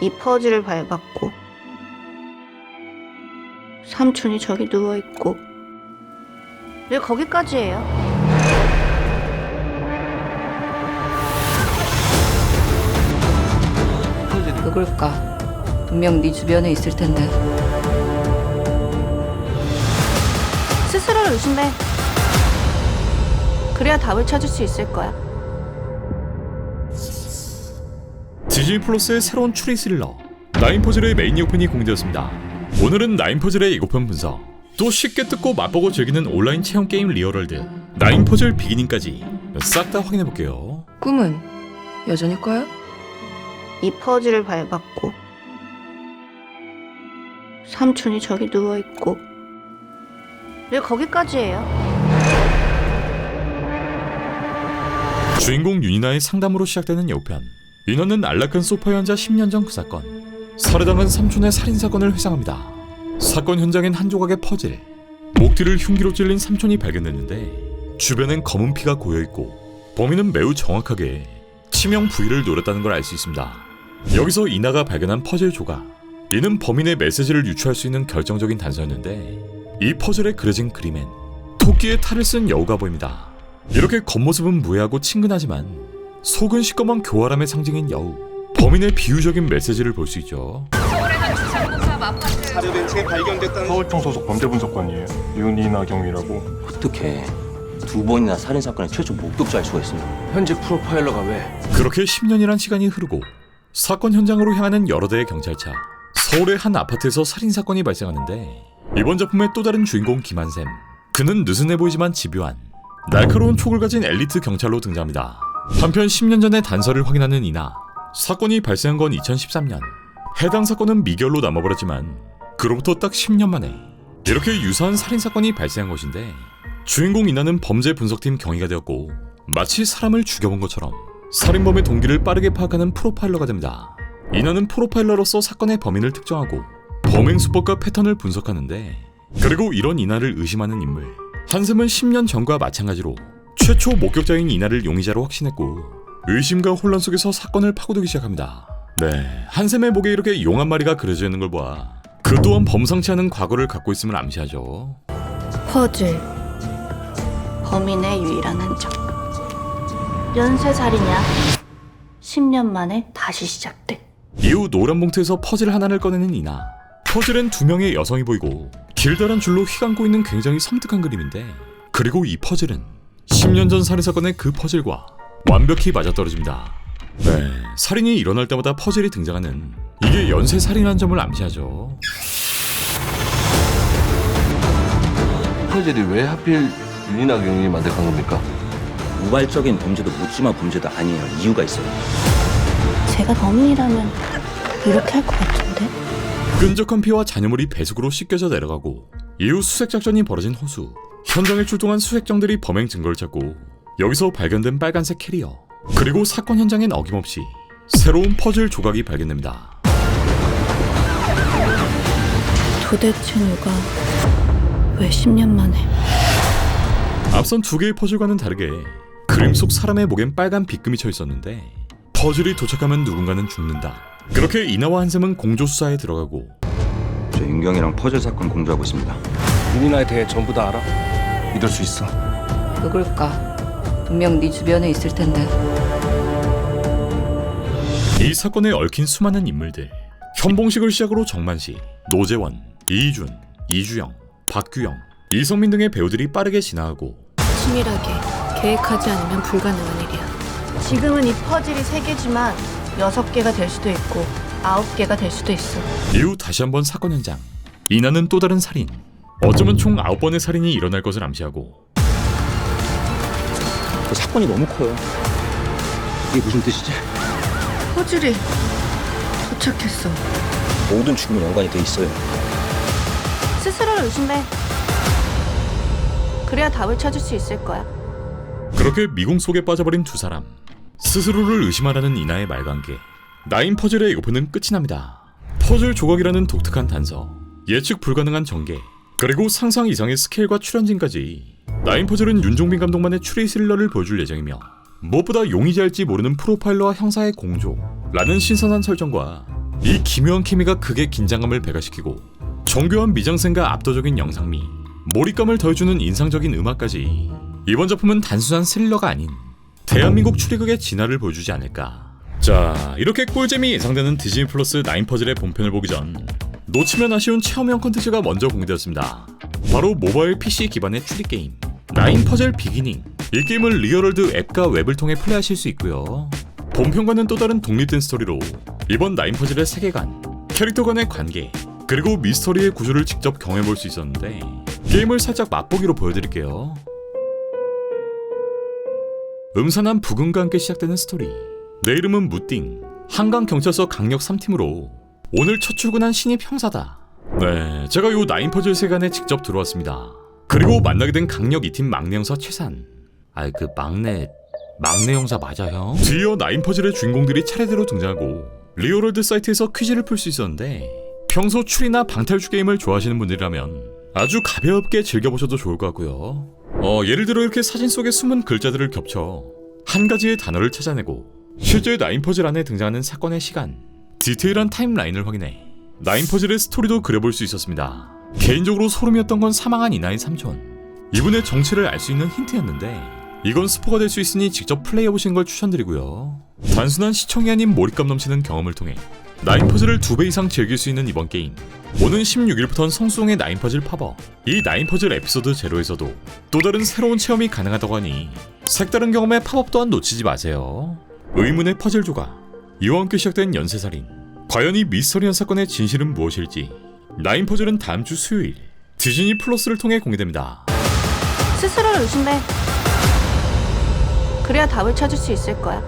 이 퍼즐을 밟았고 삼촌이 저기 누워있고 왜 거기까지 해요? 누굴까? 분명 네 주변에 있을 텐데. 스스로를 의심해. 그래야 답을 찾을 수 있을 거야. 디즈니 플러스의 새로운 추리 스릴러 나인퍼즐의 메인 예고편이 공개되었습니다. 오늘은 나인퍼즐의 예고편 분석, 또 쉽게 뜯고 맛보고 즐기는 온라인 체험 게임 리얼월드 나인퍼즐 비기닝까지 싹 다 확인해볼게요. 꿈은 여전히 꿔요? 이 퍼즐을 밟았고 삼촌이 저기 누워있고 왜 거기까지 해요? 주인공 윤이나의 상담으로 시작되는 예고편. 인어는 안락한 소파에 앉아 10년 전 그 사건, 살해당한 삼촌의 살인사건을 회상합니다. 사건 현장엔 한 조각의 퍼즐, 목 뒤를 흉기로 찔린 삼촌이 발견됐는데 주변엔 검은 피가 고여있고 범인은 매우 정확하게 치명 부위를 노렸다는 걸 알 수 있습니다. 여기서 이나가 발견한 퍼즐 조각, 이는 범인의 메시지를 유추할 수 있는 결정적인 단서였는데 이 퍼즐에 그려진 그림엔 토끼의 탈을 쓴 여우가 보입니다. 이렇게 겉모습은 무해하고 친근하지만 속은 시꺼먼 교활함의 상징인 여우, 범인의 비유적인 메시지를 볼 수 있죠. 사료된 채 발견됐다는 서울청 소속 범죄분석관이에요. 윤이나 경위라고. 어떻게 두 번이나 살인 사건의 최초 목격자일 수가 있습니까? 현직 프로파일러가 왜 그렇게 10년이란 시간이 흐르고 사건 현장으로 향하는 여러 대의 경찰차. 서울의 한 아파트에서 살인사건이 발생하는데 이번 작품의 또 다른 주인공 김한샘, 그는 느슨해 보이지만 집요한 날카로운 촉을 가진 엘리트 경찰로 등장합니다. 한편 10년 전의 단서를 확인하는 이나. 사건이 발생한 건 2013년. 해당 사건은 미결로 남아버렸지만 그로부터 딱 10년 만에 이렇게 유사한 살인사건이 발생한 것인데 주인공 이나는 범죄 분석팀 경위가 되었고 마치 사람을 죽여본 것처럼 살인범의 동기를 빠르게 파악하는 프로파일러가 됩니다. 이나는 프로파일러로서 사건의 범인을 특정하고 범행 수법과 패턴을 분석하는데, 그리고 이런 이나를 의심하는 인물 한샘은 10년 전과 마찬가지로 최초 목격자인 이나를 용의자로 확신했고 의심과 혼란 속에서 사건을 파고들기 시작합니다. 네, 한샘의 목에 이렇게 용 한 마리가 그려져 있는 걸 보아 그 또한 범상치 않은 과거를 갖고 있음을 암시하죠. 퍼즐, 범인의 유일한 흔적. 연쇄살이냐? 10년 만에 다시 시작돼. 이후 노란 봉투에서 퍼즐 하나를 꺼내는 이나. 퍼즐엔 두 명의 여성이 보이고 길다란 줄로 휘감고 있는 굉장히 섬뜩한 그림인데, 그리고 이 퍼즐은 10년 전 살인사건의 그 퍼즐과 완벽히 맞아떨어집니다. 네, 살인이 일어날 때마다 퍼즐이 등장하는 이게 연쇄살인이라는 점을 암시하죠. 퍼즐이 왜 하필 윤이나 경위 만들어간 겁니까? 우발적인 범죄도 묻지마 범죄도 아니에요. 이유가 있어요. 제가 범인이라면 이렇게 할 것 같은데? 끈적한 피와 잔여물이 배수구로 씻겨져 내려가고 이후 수색작전이 벌어진 호수. 현장에 출동한 수색정들이 범행 증거를 찾고 여기서 발견된 빨간색 캐리어, 그리고 사건 현장엔 어김없이 새로운 퍼즐 조각이 발견됩니다. 도대체 누가 왜 10년 만에? 앞선 두 개의 퍼즐과는 다르게 그림 속 사람의 목엔 빨간 빗금이 쳐 있었는데 퍼즐이 도착하면 누군가는 죽는다. 그렇게 이나와 한샘은 공조 수사에 들어가고 저 윤경이랑 퍼즐 사건 공조하고 있습니다. 윤이나에 대해 전부 다 알아? 믿을 수 있어. 누굴까? 분명 네 주변에 있을 텐데. 이 사건에 얽힌 수많은 인물들, 현봉식을 시작으로 정만식, 노재원, 이희준, 이주영, 박규영, 이성민 등의 배우들이 빠르게 진화하고 치밀하게 계획하지 않으면 불가능한 일이야. 지금은 이 퍼즐이 3개지만 6개가 될 수도 있고 9개가 될 수도 있어. 이후 다시 한번 사건 현장. 이나는 또 다른 살인, 어쩌면 총 9번의 살인이 일어날 것을 암시하고 그 사건이 너무 커요. 이게 무슨 뜻이지? 퍼즐이 도착했어. 모든 죽음에 연관이 돼 있어요. 스스로를 의심해. 그래야 답을 찾을 수 있을 거야. 그렇게 미궁 속에 빠져버린 두 사람. 스스로를 의심하라는 이나의 말관계. 나인 퍼즐의 예고편은 끝이 납니다. 퍼즐 조각이라는 독특한 단서, 예측 불가능한 전개, 그리고 상상 이상의 스케일과 출연진까지. 나인 퍼즐은 윤종빈 감독만의 추리 스릴러를 보여줄 예정이며 무엇보다 용의자일지 모르는 프로파일러와 형사의 공조라는 신선한 설정과 이 기묘한 케미가 극의 긴장감을 배가시키고 정교한 미장센과 압도적인 영상미, 몰입감을 더해주는 인상적인 음악까지 이번 작품은 단순한 스릴러가 아닌 대한민국 추리극의 진화를 보여주지 않을까. 자, 이렇게 꿀잼이 예상되는 디즈니 플러스 9퍼즐의 본편을 보기 전 놓치면 아쉬운 체험형 컨텐츠가 먼저 공개되었습니다. 바로 모바일 PC 기반의 추리 게임 9퍼즐 비기닝. 이 게임을 리얼월드 앱과 웹을 통해 플레이하실 수 있고요. 본편과는 또 다른 독립된 스토리로 이번 9퍼즐의 세계관, 캐릭터 간의 관계, 그리고 미스터리의 구조를 직접 경험해볼 수 있었는데 게임을 살짝 맛보기로 보여드릴게요. 음산한 부금과 함께 시작되는 스토리. 내 이름은 무띵. 한강경찰서 강력 3팀으로 오늘 첫 출근한 신입 형사다. 네, 제가 요 9퍼즐 세계관에 직접 들어왔습니다. 그리고 만나게 된 강력 2팀 막내 형사 최산. 아이 그 막내 형사 맞아 형? 뒤이어 9퍼즐의 주인공들이 차례대로 등장하고 리얼월드 사이트에서 퀴즈를 풀 수 있었는데 평소 추리나 방탈출 게임을 좋아하시는 분들이라면 아주 가볍게 즐겨보셔도 좋을 것 같고요. 예를 들어 이렇게 사진 속에 숨은 글자들을 겹쳐 한 가지의 단어를 찾아내고 실제 9퍼즐 안에 등장하는 사건의 시간, 디테일한 타임라인을 확인해 9퍼즐의 스토리도 그려볼 수 있었습니다. 개인적으로 소름이었던 건 사망한 이나의 삼촌. 이분의 정체를 알 수 있는 힌트였는데 이건 스포가 될 수 있으니 직접 플레이해보시는 걸 추천드리고요. 단순한 시청이 아닌 몰입감 넘치는 경험을 통해 9퍼즐을 2배 이상 즐길 수 있는 이번 게임. 오는 16일부터는 성수동의 9퍼즐 팝업, 이 9퍼즐 에피소드 제로에서도 또 다른 새로운 체험이 가능하다고 하니 색다른 경험의 팝업 또한 놓치지 마세요. 의문의 퍼즐 조각, 이와 함께 시작된 연쇄살인. 과연 이 미스터리한 사건의 진실은 무엇일지 9퍼즐은 다음 주 수요일 디즈니 플러스를 통해 공개됩니다. 스스로를 의심해. 그래야 답을 찾을 수 있을 거야.